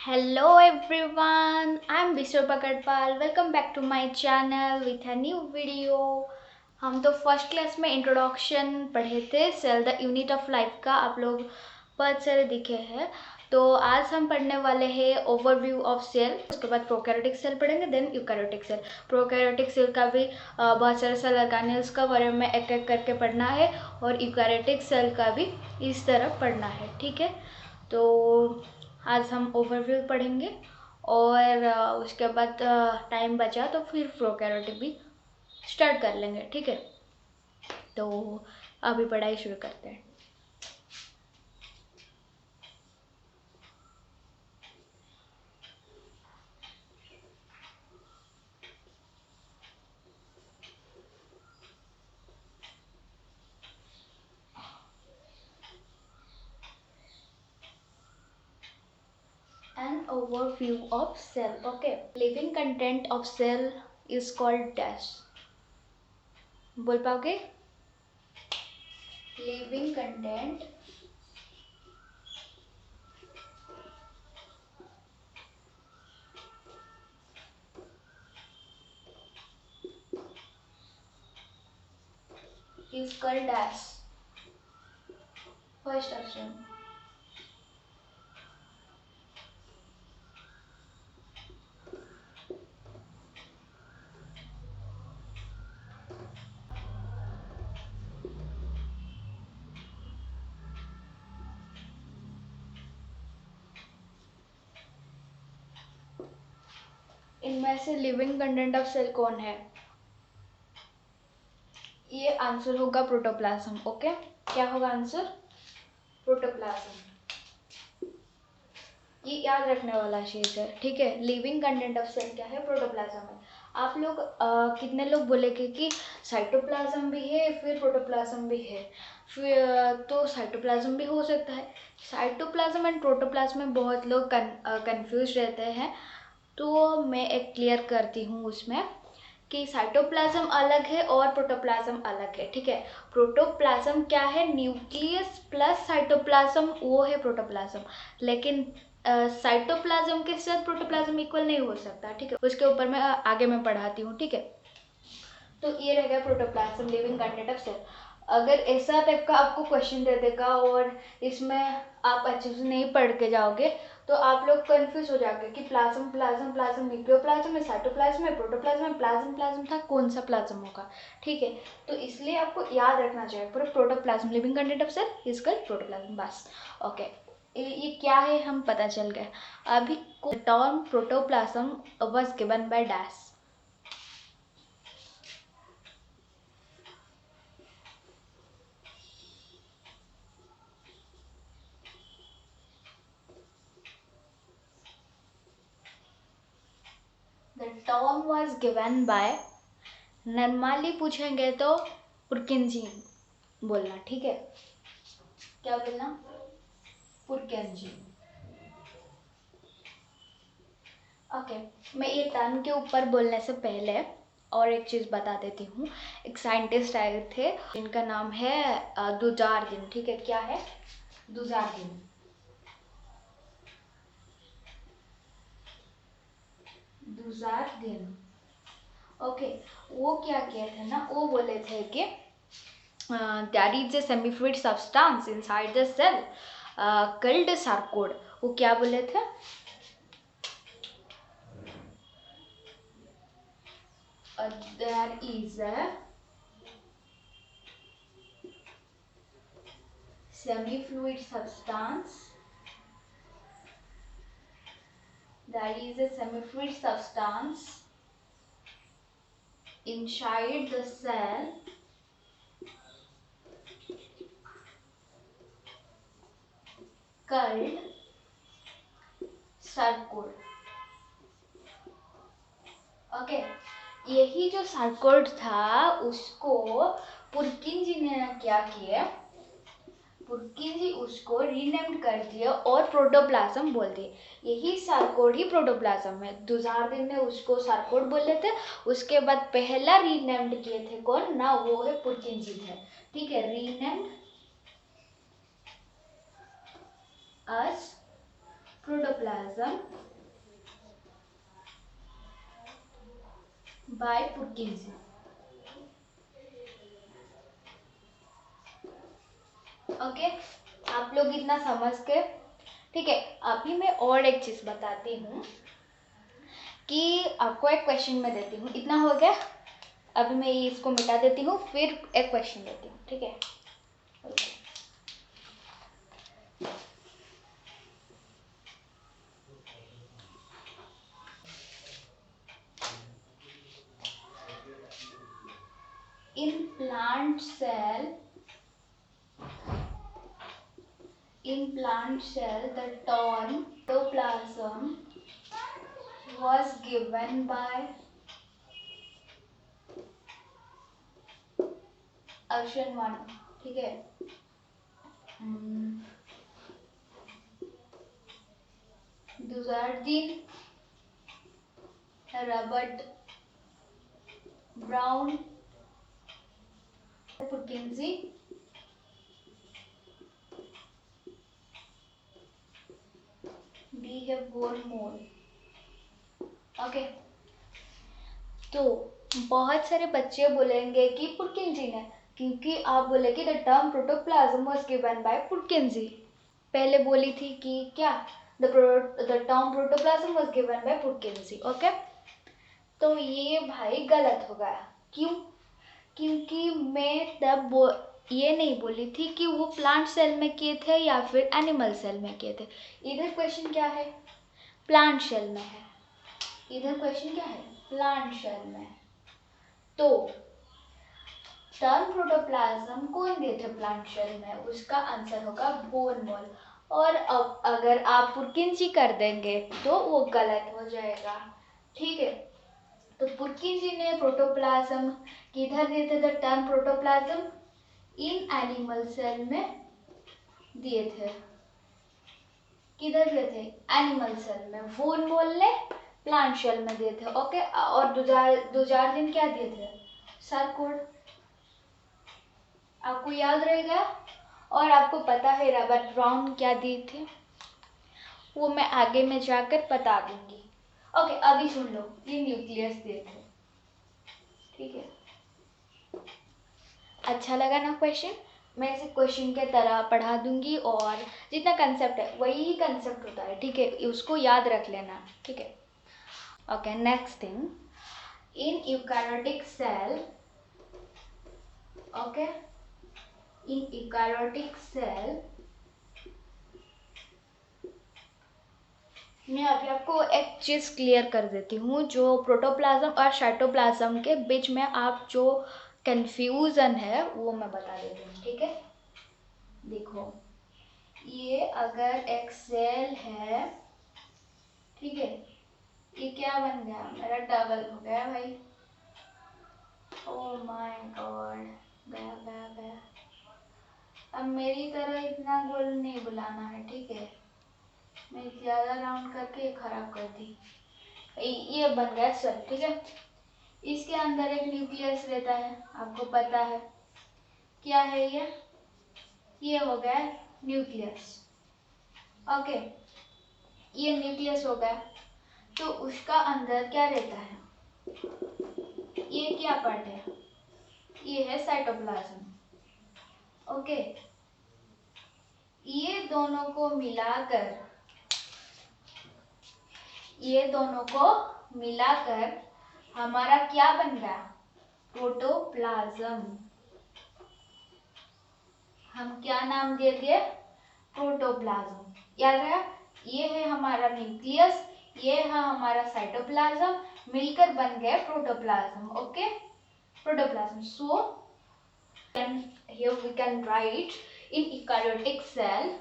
Hello everyone, I'm Biswa Pakadpal. Welcome back to my channel with a new video. हम तो first class में introduction पढ़े थे cell the unit of life का, आप लोग बहुत सारे दिखे हैं। तो आज हम पढ़ने वाले हैं ओवरव्यू ऑफ सेल, उसके बाद प्रोकैरियोटिक सेल पढ़ेंगे, then eukaryotic cell. Prokaryotic cell का भी बहुत सारे सेल ऑर्गेनेल्स का बारे में एक एक करके पढ़ना है और यूकैरियोटिक सेल का भी इस तरह पढ़ना है, ठीक है। तो आज हम ओवरव्यू पढ़ेंगे और उसके बाद टाइम बचा तो फिर प्रोकैरियोटिक भी स्टार्ट कर लेंगे, ठीक है। तो अभी पढ़ाई शुरू करते हैं। An overview of cell. Okay, living content of cell is called dash. बोल पाओगे? Living content is called dash. First option. इनमें से लिविंग कंटेंट ऑफ सेल कौन है? ये आंसर होगा प्रोटोप्लाज्म। ओके, क्या होगा आंसर? प्रोटोप्लाज्म। ये याद रखने वाला चीज है, ठीक है। लिविंग कंटेंट ऑफ सेल क्या है? प्रोटोप्लाज्म है। आप लोग कितने लोग बोलेंगे कि साइटोप्लाज्म भी है फिर प्रोटोप्लाज्म भी है, फिर तो साइटोप्लाज्म भी हो सकता है। साइटोप्लाज्म एंड प्रोटोप्लाज्म में बहुत लोग कंफ्यूज रहते हैं, तो मैं एक क्लियर करती हूँ उसमें कि साइटोप्लाज्म अलग है और प्रोटोप्लाज्म अलग है, ठीक है। प्रोटोप्लाज्म क्या है? न्यूक्लियस प्लस साइटोप्लाज्म, वो है प्रोटोप्लाज्म। लेकिन साइटोप्लाज्म के साथ प्रोटोप्लाज्म इक्वल नहीं हो सकता, ठीक है। उसके ऊपर मैं आगे मैं पढ़ाती हूँ, ठीक है। तो ये रहेगा protoplasm, living content of cell. अगर ऐसा टाइप का आपको क्वेश्चन दे देगा और इसमें आप अच्छे से नहीं पढ़ के जाओगे तो आप लोग कंफ्यूज हो जाओगे कि प्लाज्म प्लाज्म प्लाज्म न्यूक्लियोप्लाज्म है, साइटोप्लाज्म है, प्रोटोप्लाज्म है, प्लाज्म प्लाज्म था, कौन सा प्लाज्म होगा, ठीक है। तो इसलिए आपको याद रखना चाहिए पूरा protoplasm, living content of cell is called protoplasm, बस। ओके, ये क्या है हम पता चल गया। अभी term protoplasm was given by dash. The term was given by, normally पूछेंगे तो पुरकिंजी बोलना, ठीक है। क्या बोलना? पुरकिंजी। ओके, मैं ये टर्म के ऊपर बोलने से पहले और एक चीज़ बता देती हूँ। एक साइंटिस्ट आए थे जिनका नाम है दुजारदीन, ठीक है। क्या है? दुजारदीन। दुजारदीन, ओके। वो क्या किया था ना, वो बोले थे कि there is a semi-fluid substance inside the cell called sarcode। वो क्या बोले थे? There is a semi-fluid substance, there is a semi-fluid substance inside the cell called sarcode। Okay, यही जो sarcode था उसको पुरकिन जी ने क्या किया, पुरकिन जी उसको रीनेम्ड कर दिया और प्रोटोप्लाज्म बोल दिए। यही सार्कोड ही प्रोटोप्लाज्म है। दुजारदीन ने उसको सार्कोड बोले थे, उसके बाद पहला रीनेम्ड किए थे कौन ना, वो है पुरकिन जी थे, ठीक है। रीनेम्ड अस प्रोटोप्लाज्म बाय पुरकिंसी। ओके, आप लोग इतना समझ के, ठीक है। अभी मैं और एक चीज बताती हूँ कि आपको एक क्वेश्चन में देती हूँ। इतना हो गया, अभी मैं इसको मिटा देती हूँ, फिर एक क्वेश्चन देती हूँ, ठीक है। In plant cell, the term protoplasm was given by option 1, ठीक है। दुजार्दिन, रॉबर्ट ब्राउन, पुरकिंसी, डी है वॉन मोल। ओके, तो बहुत सारे बच्चे बोलेंगे कि पुरकिंसी ने, क्योंकि आप बोले कि the term protoplasm was given by Purkinje. पहले बोली थी कि क्या the term protoplasm was given by Purkinje. Okay, तो ये भाई गलत हो गया। क्यों? क्योंकि मैं तब ये नहीं बोली थी कि वो प्लांट सेल में किए थे या फिर एनिमल सेल में किए थे। इधर क्वेश्चन क्या है? प्लांट सेल में है। इधर क्वेश्चन क्या है? प्लांट सेल में। तो टर्म प्रोटोप्लाज्म कौन दिए थे प्लांट सेल में? उसका आंसर होगा बोन मोल। और अब अगर आप पुरकिंसी कर देंगे तो वो गलत हो जाएगा, ठीक है। तो पुरकिंसी ने प्रोटोप्लाज्म किधर दिए थे? The term protoplasm in animal cell में दिए थे। किधर दिए थे? एनिमल सेल में। वोन मोल ने प्लांट सेल में दिए थे। ओके, और दुजार्दिन क्या दिए थे? सार्कोड। आपको याद रहेगा। और आपको पता है रॉबर्ट ब्राउन क्या दिए थे, वो मैं आगे में जाकर बता दूंगी। ओके, अभी सुन लो, ये न्यूक्लियस दिए थे, ठीक है। अच्छा लगा ना क्वेश्चन? मैं इसे क्वेश्चन के तरह पढ़ा दूंगी और जितना कंसेप्ट है वही कंसेप्ट होता है, ठीक है। उसको याद रख लेना, ठीक है। Okay, next thing, in eukaryotic cell, okay, in eukaryotic cell, मैं अभी आपको एक चीज क्लियर कर देती हूँ। जो प्रोटोप्लाज्म और साइटोप्लाज्म के बीच में आप जो कंफ्यूजन है वो मैं बता देती हूँ, ठीक है। देखो, ये अगर एक सेल है, ठीक है, ये क्या बन गया? मेरा डबल हो गया भाई। ओह माय गॉड, गया गया गया। अब मेरी तरह इतना गोल नहीं बुलाना है, ठीक है। मैं ज्यादा राउंड करके खराब कर दी। ये बन गया सेल, ठीक है। इसके अंदर एक न्यूक्लियस रहता है, आपको पता है क्या है ये हो गया न्यूक्लियस। ओके, ये न्यूक्लियस हो गया, तो उसका अंदर क्या रहता है? ये क्या पार्ट है? ये है साइटोप्लाज्म। ओके, ये दोनों को मिलाकर हमारा क्या बन गया? प्रोटोप्लाज्म। हम क्या नाम दे दिए? प्रोटोप्लाज्म। याद है? ये है हमारा न्यूक्लियस, ये है हमारा साइटोप्लाज्म, मिलकर बन गए protoplasm. Okay, protoplasm. So here we can write in eukaryotic cell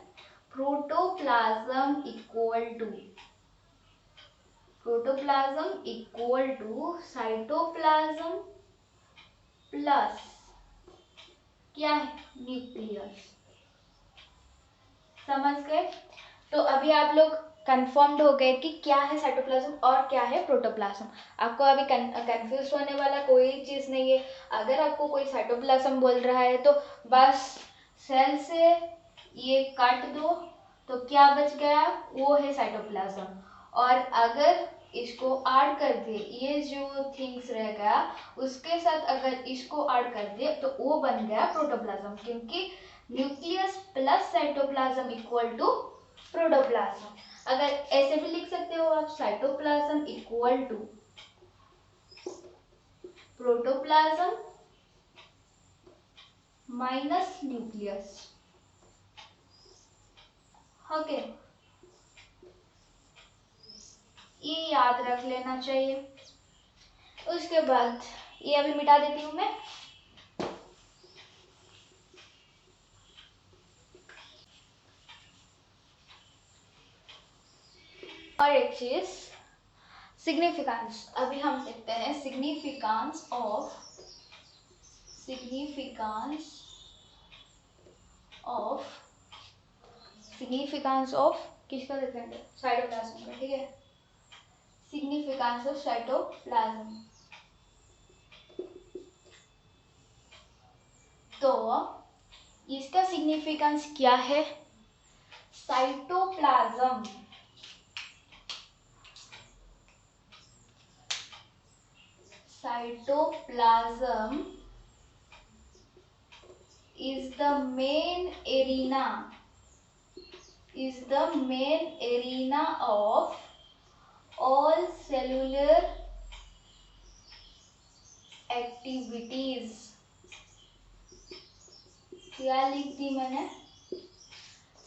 protoplasm equal to cytoplasm plus क्या है? न्यूक्लियस। समझ गए? तो अभी आप लोग कंफर्म्ड हो गए कि क्या है साइटोप्लाज्म और क्या है प्रोटोप्लाज्म। आपको अभी कंफ्यूज होने वाला कोई चीज नहीं है। अगर आपको कोई साइटोप्लाज्म बोल रहा है तो बस सेल से ये काट दो तो क्या बच गया, वो है साइटोप्लाज्म। और अगर इसको ऐड कर दे, ये जो थिंग्स रह गया उसके साथ अगर इसको ऐड कर दे तो वो बन गया प्रोटोप्लाज्म, क्योंकि nucleus plus cytoplasm equal to protoplasm. अगर ऐसे भी लिख सकते हो आप, cytoplasm equal to protoplasm minus nucleus. Okay, ये याद रख लेना चाहिए। उसके बाद ये अभी मिटा देती हूँ मैं। और एक चीज, सिग्निफिकेंस। अभी हम देखते हैं सिग्निफिकेंस ऑफ किसका देखते हैं, साइटोप्लाज्म का। ठीक है, सिग्निफिकेंस ऑफ साइटोप्लाज्म। तो इसका सिग्निफिकेंस क्या है, cytoplasm is the main arena of all cellular activities। क्या लिख दी मैंने,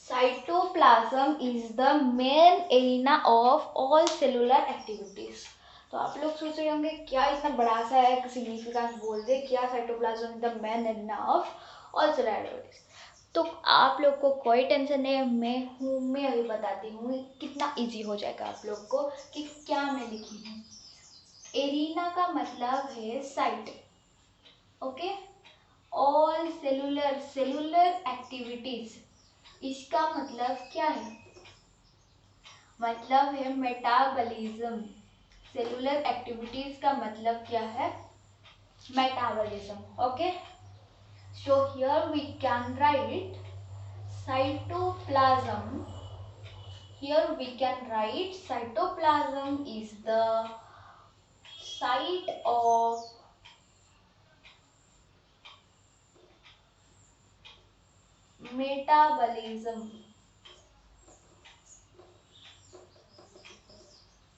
cytoplasm is the main arena of all cellular activities. तो आप लोग सोच रहे होंगे क्या इतना बड़ा सा एक सिग्निफिकेंस बोल दे, क्या cytoplasm is the main arena of all cellular activities. तो आप लोग को कोई टेंशन नहीं है, मैं अभी बताती हूँ कितना इजी हो जाएगा आप लोग को कि क्या मैं लिखी हूँ। एरिना का मतलब है site, okay. All cellular activities, इसका मतलब क्या है, मतलब है मेटाबॉलिज्म। सेलुलर एक्टिविटीज का मतलब क्या है, metabolism. Okay, so here we can write cytoplasm. Here we can write cytoplasm is the site of metabolism।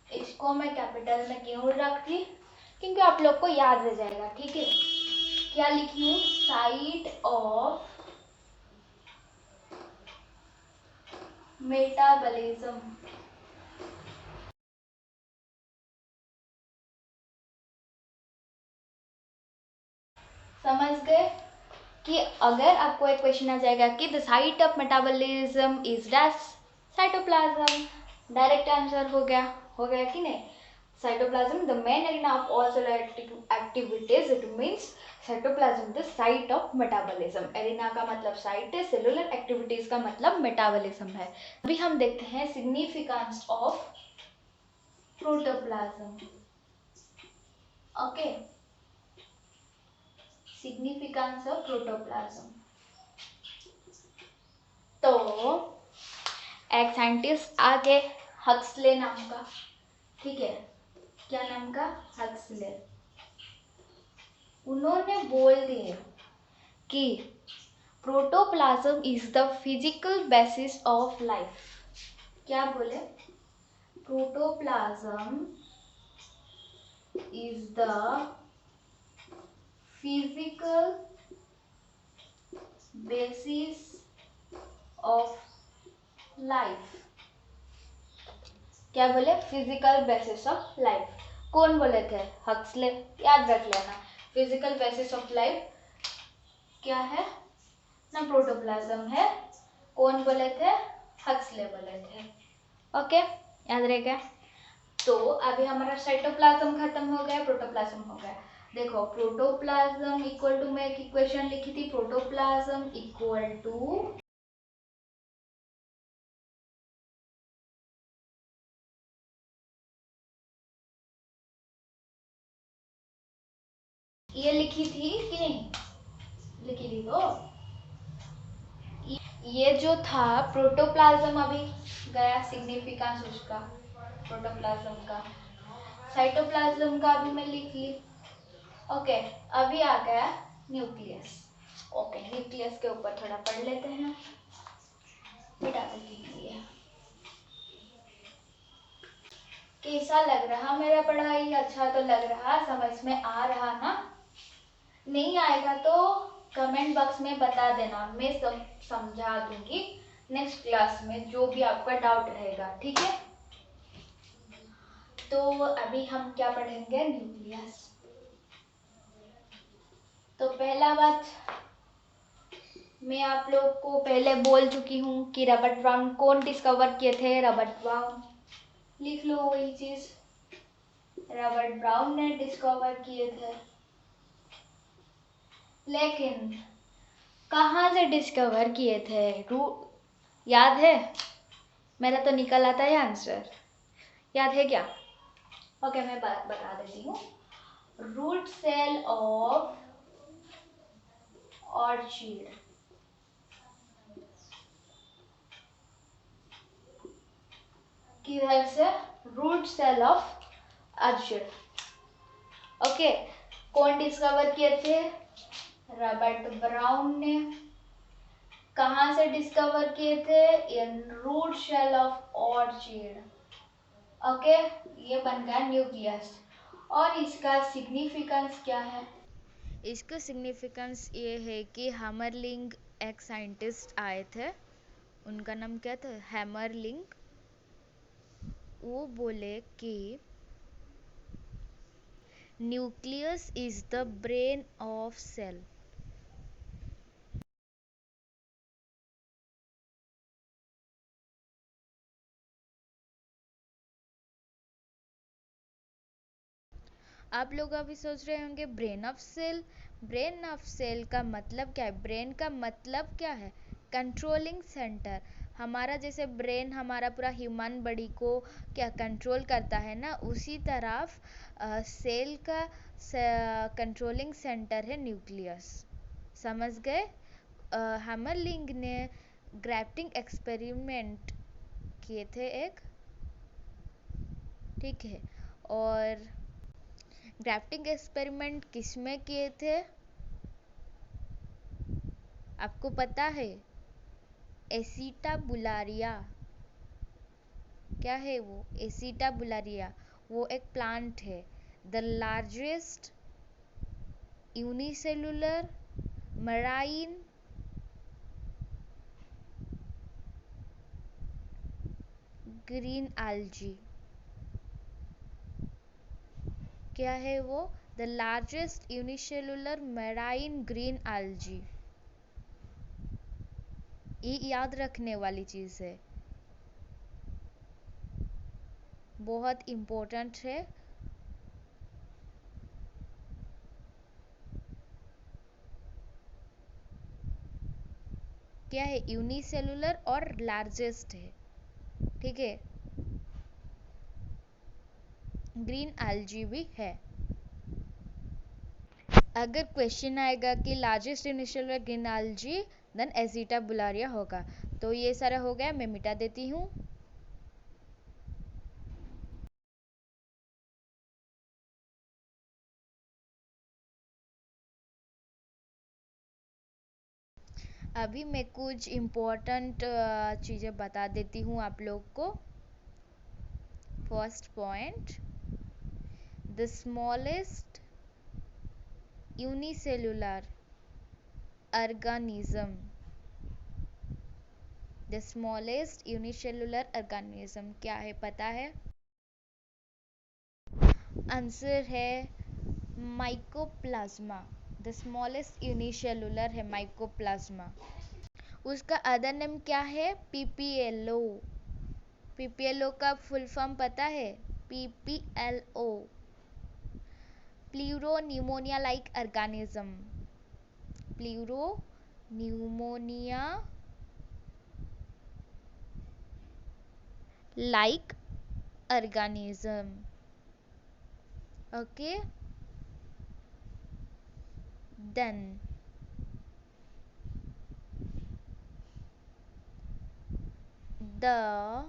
इसको मैं कैपिटल में क्यों रखती, क्योंकि आप लोग को याद रह जाएगा। ठीक है, क्या लिखी हूँ, साइट ऑफ मेटाबॉलिज्म। समझ गए कि अगर आपको एक क्वेश्चन आ जाएगा कि the site of metabolism is dash, cytoplasm, direct answer हो गया कि नहीं। Cytoplasm the main arena of all cellular activities, it means cytoplasm the site of metabolism. Arena का मतलब साइट है, सेलुलर एक्टिविटीज का मतलब मेटाबॉलिज्म है। अभी हम देखते हैं significance of protoplasm. Okay, significance of protoplasm. तो एक साइंटिस्ट आगे, हक्सले नाम का, ठीक है, क्या नाम का, हक्सले। उन्होंने बोल दिए कि protoplasm is the physical basis of life. क्या बोले, protoplasm is the physical basis of life. क्या बोले, फिजिकल बेसिस ऑफ लाइफ। कौन बोले थे, हक्सले। याद रख लेना, फिजिकल बेसिस ऑफ लाइफ क्या है ना, प्रोटोप्लाज्म है। कौन बोले थे, हक्सले बोले थे। ओके, याद रहेगा। तो अभी हमारा साइटोप्लाज्म खत्म हो गया, प्रोटोप्लाज्म हो गया। देखो, प्रोटोप्लाज्म इक्वल टू, मैं एक इक्वेशन लिखी थी, प्रोटोप्लाज्म इक्वल टू ये लिखी थी कि नहीं, लिखी थी। तो ये जो था प्रोटोप्लाज्म, अभी गया सिग्निफिकेंस उसका, प्रोटोप्लाज्म का। साइटोप्लाज्म का भी मैं लिख ली। ओके, अभी आ गया न्यूक्लियस। ओके, न्यूक्लियस के ऊपर थोड़ा पढ़ लेते हैं, मिटा देती हूँ ये। कैसा लग रहा मेरा पढ़ाई? अच्छा तो लग रहा, समझ में आ रहा ना? नहीं आएगा तो कमेंट बॉक्स में बता देना, मैं सब समझा दूंगी नेक्स्ट क्लास में, जो भी आपका डाउट रहेगा, ठीक है? तो अभी हम क्या पढ़ेंगे? न्यूक्लियस। तो पहला बात, मैं आप लोग को पहले बोल चुकी हूँ कि रॉबर्ट ब्राउन कौन डिस्कवर किए थे? रॉबर्ट ब्राउन, लिख लो वही चीज, रॉबर्ट ब्राउन ने डिस्कवर किए थे। लेकिन कहाँ से डिस्कवर किए थे? याद है? मेरा तो निकल आता है आंसर, याद है क्या? ओके, मैं बता देती हूँ। रूट सेल ऑफ ऑर्चिड, किधर से? Root cell of orchid. Okay, कौन डिस्कवर किए थे? रॉबर्ट ब्राउन ने। कहाँ से डिस्कवर किए थे? In root cell of orchid. Okay, ये बन गया न्यूक्लियस। और इसका सिग्निफिकेंस क्या है? इसका सिग्निफिकेंस ये है कि हैमरलिंग एक साइंटिस्ट आए थे, उनका नाम क्या था? हैमरलिंग। वो बोले कि nucleus is the brain of cell. आप लोग अभी सोच रहे होंगे brain of cell, brain of cell का मतलब क्या है? ब्रेन का मतलब क्या है? Controlling centre. हमारा जैसे ब्रेन हमारा पूरा ह्यूमन बॉडी को क्या कंट्रोल करता है ना, उसी तरह सेल का कंट्रोलिंग सेंटर है न्यूक्लियस। समझ गए? हैमरलिंग ने ग्राफ्टिंग एक्सपेरिमेंट किए थे एक, ठीक है? और ग्राफ्टिंग एक्सपेरिमेंट किस में किए थे? आपको पता है? एसिटाबुलारिया। क्या है वो? एसिटाबुलारिया, वो एक प्लांट है, the largest unicellular marine green algae। क्या है वो? The largest unicellular marine green algae। ये याद रखने वाली चीज़ है, बहुत इम्पोर्टेंट है। क्या है? यूनिसेलुलर और लार्जेस्ट है, ठीक है? ग्रीन algae भी है। अगर क्वेश्चन आएगा कि largest unicellular green algae, then Acetabularia होगा। तो ये सारा हो गया, मैं मिटा देती हूँ। अभी मैं कुछ इम्पोर्टेंट चीज़ें बता देती हूँ आप लोग को। First point, the smallest unicellular organism. The smallest unicellular organism क्या है, पता है? आंसर है माइकोप्लाज्मा। द स्मॉलेस्ट यूनिसेलुलर है माइकोप्लाज्मा। उसका अदर नेम क्या है? पीपीएलओ। पीपीएलओ का फुल फॉर्म पता है? PPLO, pleuropneumonia like organism. Pleuropneumonia like organism. Okay, then The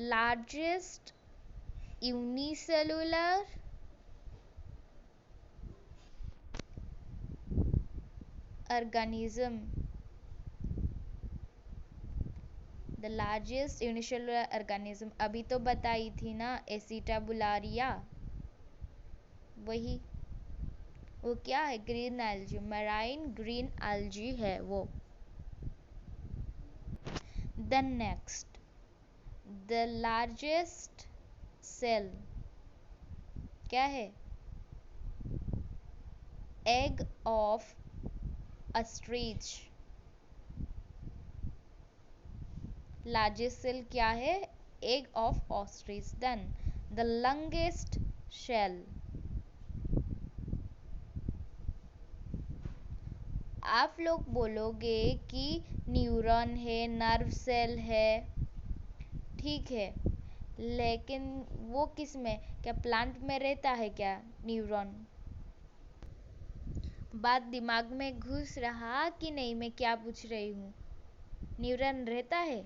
largest unicellular organism, the largest unicellular organism अभी तो बताई थी ना, एसिटाबुलारिया, वही। वो क्या है? Green algae, marine green algae है वो। Then next, the largest cell क्या है? Egg of ostrich. Largest cell क्या है? Egg of ostrich. Then the longest cell, आप लोग बोलोगे कि न्यूरॉन है, नर्व सेल है, ठीक है, लेकिन वो किस में, क्या प्लांट में रहता है क्या न्यूरॉन? बात दिमाग में घुस रहा कि नहीं? मैं क्या पूछ रही हूँ? न्यूरॉन रहता है?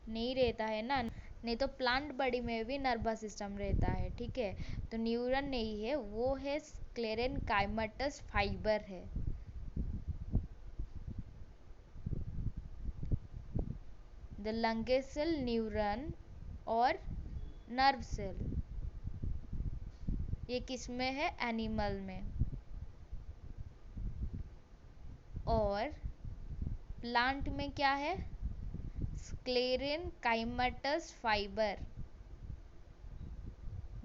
नहीं रहता है ना, नहीं तो प्लांट बॉडी में भी नर्वस सिस्टम रहता है, ठीक है। तो न्यूरॉन नहीं है, वो है स्क्लेरेनकाइमेटस फाइबर है। द लंगेस्ट सेल न्यूरॉन और नर्व सेल, ये किस में है? एनिमल में। और प्लांट में क्या है? स्क्लेरेनकाइमेटस फाइबर।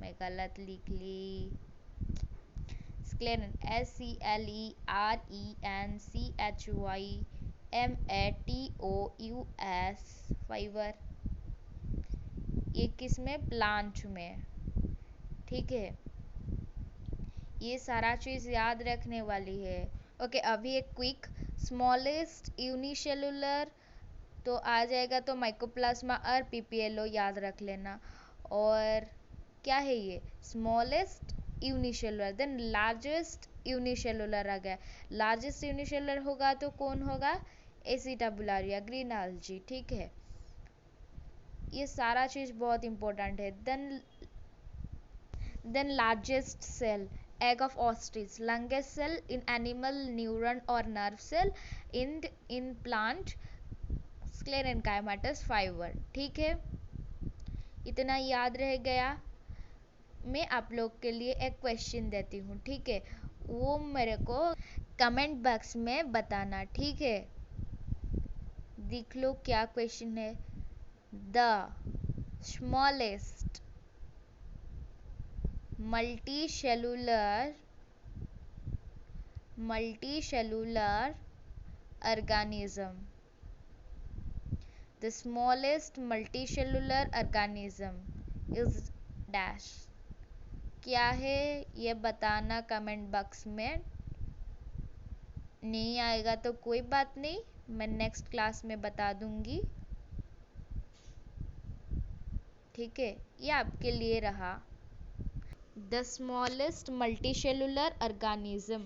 मैं गलत लिख ली। स्क्लेरन, SCLERENCHYMATOUS, फाइबर, ये किस में? प्लांट में, ठीक है। ये सारा चीज याद रखने वाली है। ओके, अभी एक क्विक, स्मॉलेस्ट यूनिसेलुलर तो आ जाएगा, तो माइकोप्लाज्मा और पीपीएलओ याद रख लेना। और क्या है ये? Smallest unicellular. Then largest unicellular आ गया। लार्जेस्ट यूनिसेलुलर होगा तो कौन होगा? एसिटाबुलारिया, ग्रीन एल्गी, ठीक है। ये सारा चीज बहुत इंपॉर्टेंट है। Then largest cell, egg of ostrich, longest cell in animal, neuron or nerve cell, in plant, sclerenchymatous fiber, ठीक है। इतना याद रह गया। मैं आप लोग के लिए एक क्वेश्चन देती हूँ, ठीक है, वो मेरे को कमेंट बॉक्स में बताना, ठीक है। देख लो क्या क्वेश्चन है। The smallest multicellular organism, the smallest multicellular organism is dash, क्या है ये बताना कमेंट बॉक्स में। नहीं आएगा तो कोई बात नहीं, मैं नेक्स्ट क्लास में बता दूंगी, ठीक है। ये आपके लिए रहा, the smallest multicellular organism.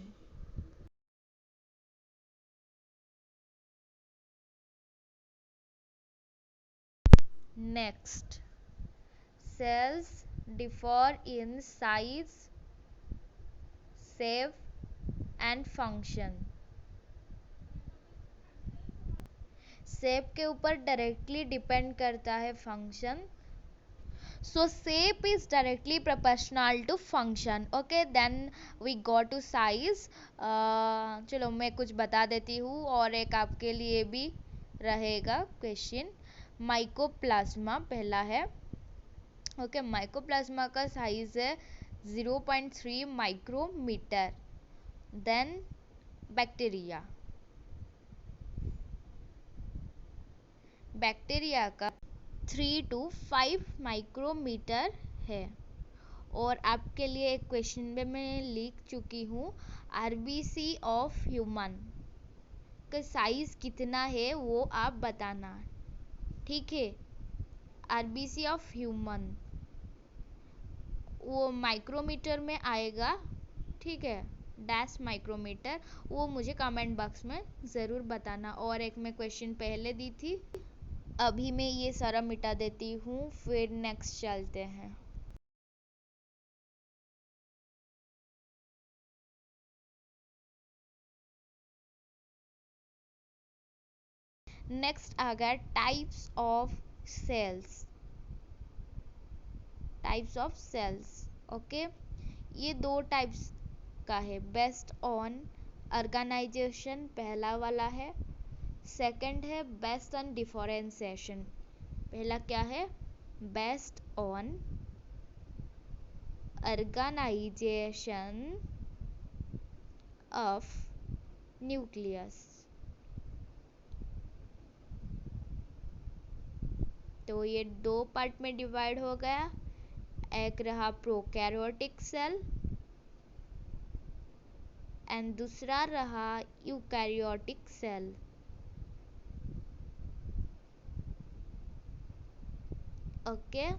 Next, cells differ in size, shape and function। Shape के ऊपर डायरेक्टली डिपेंड करता है function, so shape is directly proportional to function, okay। then we go to size। चलो मैं कुछ बता देती हूँ, और एक आपके लिए भी रहेगा क्वेश्चन। माइकोप्लाज्मा पहला है, ओके। माइकोप्लाज्मा का साइज है 0.3 माइक्रोमीटर। देन बैक्टीरिया, बैक्टीरिया का 3 to 5 माइक्रोमीटर है। और आपके लिए एक क्वेश्चन में मैं लिख चुकी हूँ, आरबीसी ऑफ ह्यूमन का साइज कितना है वो आप बताना, ठीक है। आरबीसी ऑफ ह्यूमन वो माइक्रोमीटर में आएगा, ठीक है, डैश माइक्रोमीटर, वो मुझे कमेंट बॉक्स में ज़रूर बताना। और एक मैं क्वेश्चन पहले दी थी, अभी मैं ये सारा मिटा देती हूँ, फिर नेक्स्ट चलते हैं। नेक्स्ट आ गया types of cells. Types of cells, okay. ये दो टाइप्स का है, बेस्ड ऑन ऑर्गेनाइजेशन पहला वाला है, सेकंड है बेस्ड ऑन डिफरेंशिएशन। पहला क्या है? Based on organisation of nucleus. तो ये दो पार्ट में डिवाइड हो गया, एक रहा प्रोकैरियोटिक सेल एंड दूसरा रहा eukaryotic cell. Okay,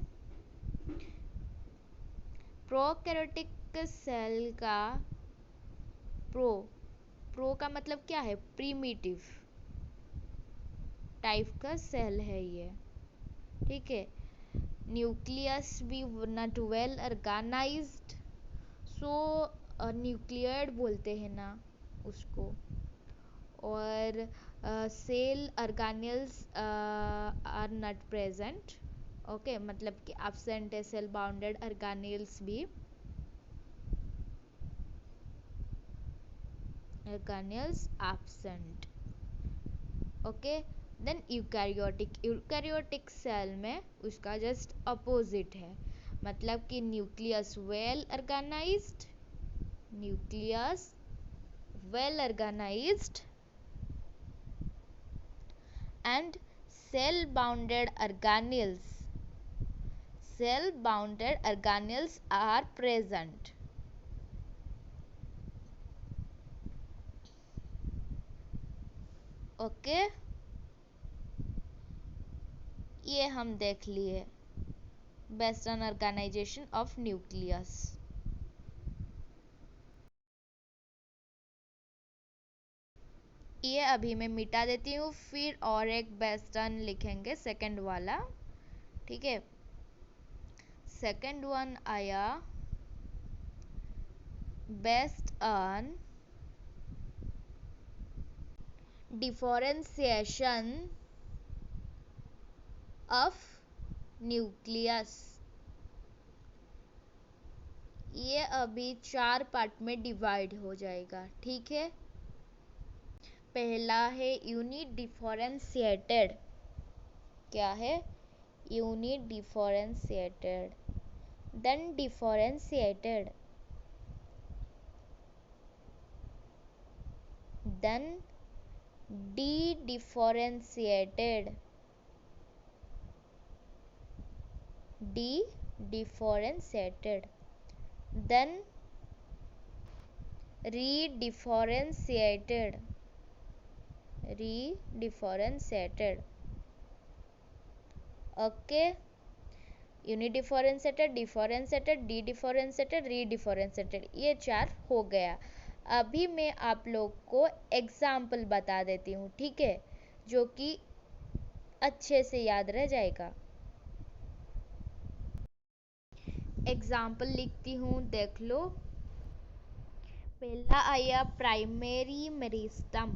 prokaryotic cell का प्रो का मतलब क्या है? प्रीमिटिव टाइप का सेल है ये, ठीक है। न्यूक्लियस भी not well organised, so nucleoid बोलते हैं ना उसको। और cell organelles are not present, okay, मतलब कि एब्सेंट है सेल बाउंडेड ऑर्गेनेल्स भी, organelles absent, okay. Then eukaryotic cell में उसका जस्ट अपोजिट है, मतलब कि nucleus well organised, nucleus well organised and cell bounded organelles are present. Okay, ये हम देख लिए based on organisation of nucleus. ये अभी मैं मिटा देती हूँ, फिर और एक बेस्ड ऑन लिखेंगे सेकंड वाला, ठीक है। सेकंड वन आया based on differentiation of nucleus. ये अभी 4 पार्ट में डिवाइड हो जाएगा, ठीक है। पहला है यूनिट डिफरेंशिएटेड। क्या है? Unit differentiated, then differentiated, then dedifferentiated, dedifferentiated, then redifferentiated, okay, undifferentiated, differentiated, dedifferentiated, redifferentiated, ये 4 हो गया। अभी मैं आप लोग को एग्जाम्पल बता देती हूँ, ठीक है, जो कि अच्छे से याद रह जाएगा। एग्जाम्पल लिखती हूँ, देख लो। पहला आया primary meristem,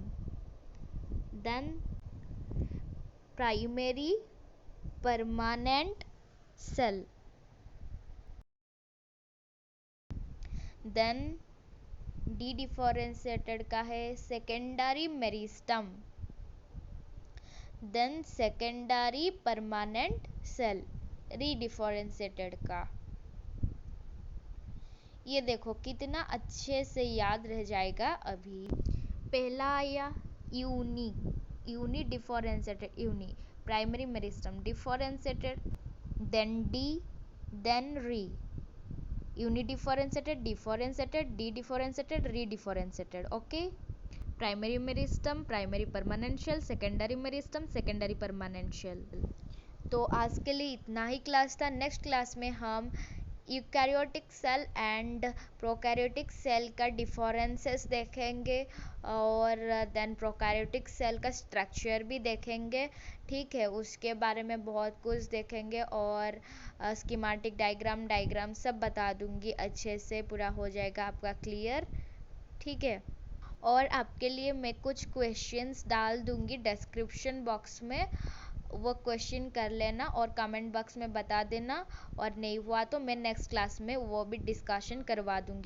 then primary permanent cell, then dedifferentiated का है secondary meristem, then secondary permanent cell redifferentiated का। ये देखो कितना अच्छे से याद रह जाएगा। अभी पहला आया undifferentiated, uni primary meristem differentiated, then de, then re, undifferentiated, differentiated, dedifferentiated, redifferentiated, okay. Primary meristem, primary permanent cell, secondary meristem, secondary permanent cell. तो आज के लिए इतना ही क्लास था। नेक्स्ट क्लास में हम eukaryotic cell and prokaryotic cell का डिफरेंसेस देखेंगे, और देन प्रोकैरियोटिक सेल का स्ट्रक्चर भी देखेंगे, ठीक है, उसके बारे में बहुत कुछ देखेंगे, और स्कीमेटिक डायग्राम सब बता दूंगी, अच्छे से पूरा हो जाएगा आपका क्लियर, ठीक है। और आपके लिए मैं कुछ क्वेश्चंस डाल दूंगी डिस्क्रिप्शन बॉक्स में, वो क्वेश्चन कर लेना और कमेंट बॉक्स में बता देना, और नहीं हुआ तो मैं नेक्स्ट क्लास में वो भी डिस्कशन करवा दूंगी।